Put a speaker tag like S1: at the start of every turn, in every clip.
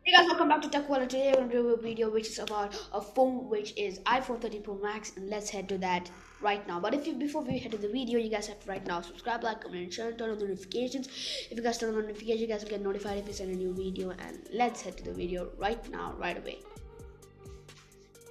S1: Hey guys, welcome back to Tech Quality. Today we're going to do a video which is about a phone which is iPhone 13 Pro Max, and let's head to that right now. But if you before we head to the video, you guys have to right now subscribe, like, comment, and share, turn on the notifications. If you guys turn on the notifications, you guys will get notified if we send a new video. And let's head to the video right now, right away.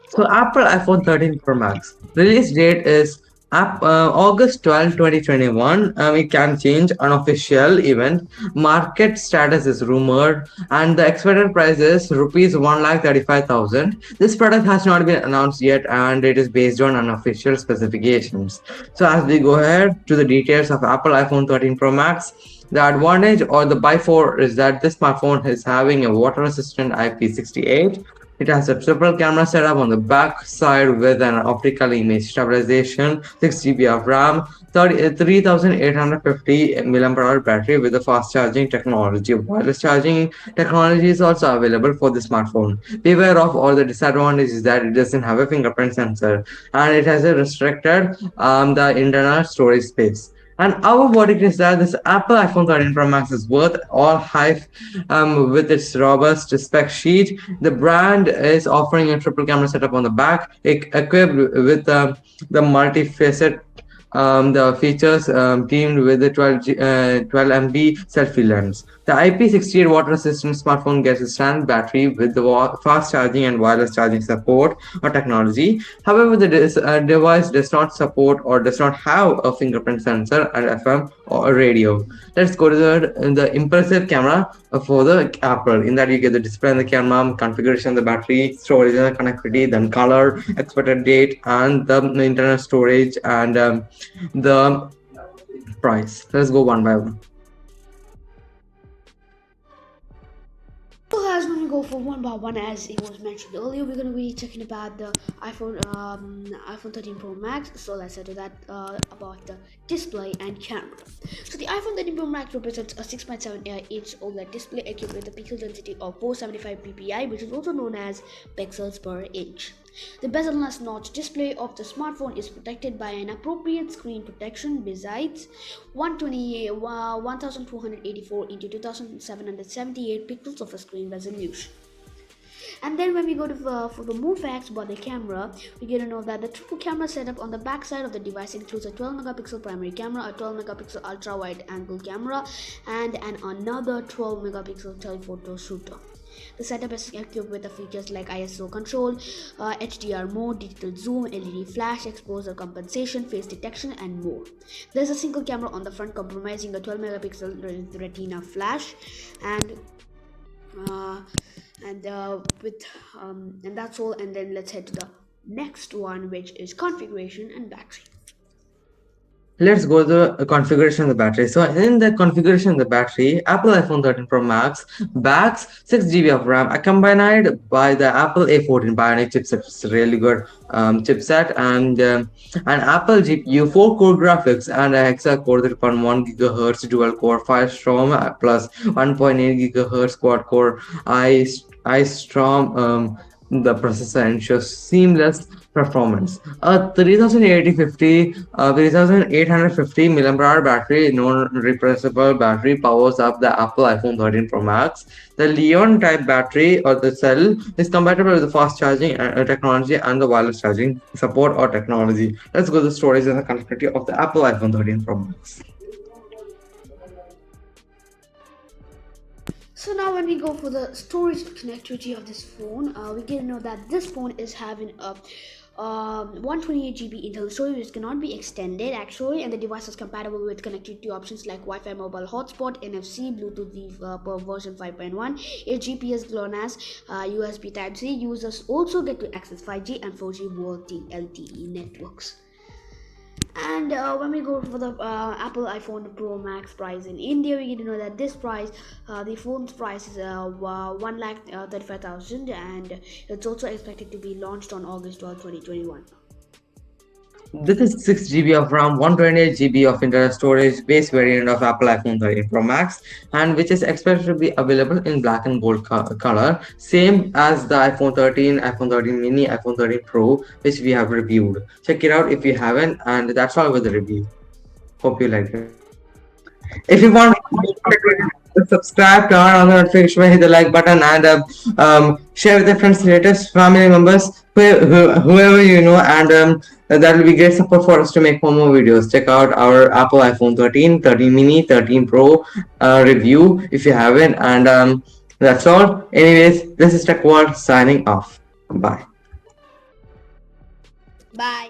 S2: So Apple iPhone 13 Pro Max release date is August 12, 2021. It can change, unofficial event. Market status is rumored, and the expected price is rupees 1,35,000. This product has not been announced yet, and it is based on unofficial specifications. So as we go ahead to the details of Apple iPhone 13 Pro Max. The advantage or the by four is that this smartphone is having a water resistant IP68. It has a triple camera setup on the back side with an optical image stabilization, 6 GB of RAM, 3850 mAh battery with a fast charging technology. Wireless charging technology is also available for the smartphone. Beware of all the disadvantages that it doesn't have a fingerprint sensor and it has a restricted the internal storage space. And our verdict is that this Apple iPhone 13 Pro Max is worth all hype with its robust spec sheet. The brand is offering a triple camera setup on the back, equipped with the multi-facet the features teamed with the 12 MB selfie lens. The IP68 water resistant smartphone gets a standard battery with the fast charging and wireless charging support or technology. However, the device does not support or does not have a fingerprint sensor and FM or a radio. Let's go to the impressive camera for the Apple. In that, you get the display and the camera, configuration, the battery, storage and the connectivity, then color, expected date, and the internal storage and the price. Let's go one by one.
S1: So guys, when we go for one by one, as it was mentioned earlier, we're going to be checking about the iPhone 13 Pro Max. So let's head to that about the display and camera. So the iPhone 13 Pro Max represents a 6.7-inch OLED display equipped with a pixel density of 475 ppi, which is also known as pixels per inch. The bezel-less notch display of the smartphone is protected by an appropriate screen protection besides 1284 into 2778 pixels of a screen resolution. And then when we go to for the more facts about the camera, we get to know that the triple camera setup on the back side of the device includes a 12 megapixel primary camera, a 12 megapixel ultra wide angle camera, and another 12 megapixel telephoto shooter. The setup is equipped with the features like ISO control, HDR mode, digital zoom, LED flash, exposure compensation, face detection, and more. There's a single camera on the front comprising a 12 megapixel retina flash, and that's all. And then let's head to the next one, which is configuration and battery.
S2: Let's go to the configuration of the battery. So in the configuration of the battery, Apple iPhone 13 Pro Max backs 6 GB of RAM accompanied by the Apple A14 Bionic chipset. It's a really good chipset and an Apple GPU, 4-core graphics and a hexa-core 3.1 GHz dual-core Firestorm plus 1.8 GHz quad-core iStorm. The processor ensures seamless performance. A 3850 mAh battery, non-repressible battery, powers up the Apple iPhone 13 Pro Max. The Leon type battery or the cell is compatible with the fast charging technology and the wireless charging support or technology. Let's go to the storage and the connectivity of the Apple iPhone 13 Pro Max.
S1: So now when we go for the storage connectivity of this phone, we get to know that this phone is having a 128 GB internal storage, which cannot be extended actually, and the device is compatible with connectivity options like Wi-Fi mobile hotspot, NFC, Bluetooth per version 5.1, 8 GPS GLONASS, USB Type-C. Users also get to access 5G and 4G VoLTE LTE networks. And when we go for the Apple iPhone Pro Max price in India, we get to know that this price, the phone's price is 1,35,000, and it's also expected to be launched on August 12, 2021.
S2: This is 6 GB of RAM, 128 GB of internal storage, base variant of Apple iPhone 13 Pro Max, and which is expected to be available in black and gold color, same as the iPhone 13, iPhone 13 mini, iPhone 13 Pro, which we have reviewed. Check it out if you haven't, and that's all with the review. Hope you liked it. If you want Subscribe, turn on the notification bell, hit the like button, and share with your friends, relatives, family members, whoever you know, and that will be great support for us to make more videos. Check out our Apple iPhone 13, 13 mini, 13 Pro review if you haven't, and that's all. Anyways, this is Tech World signing off. Bye.
S1: Bye.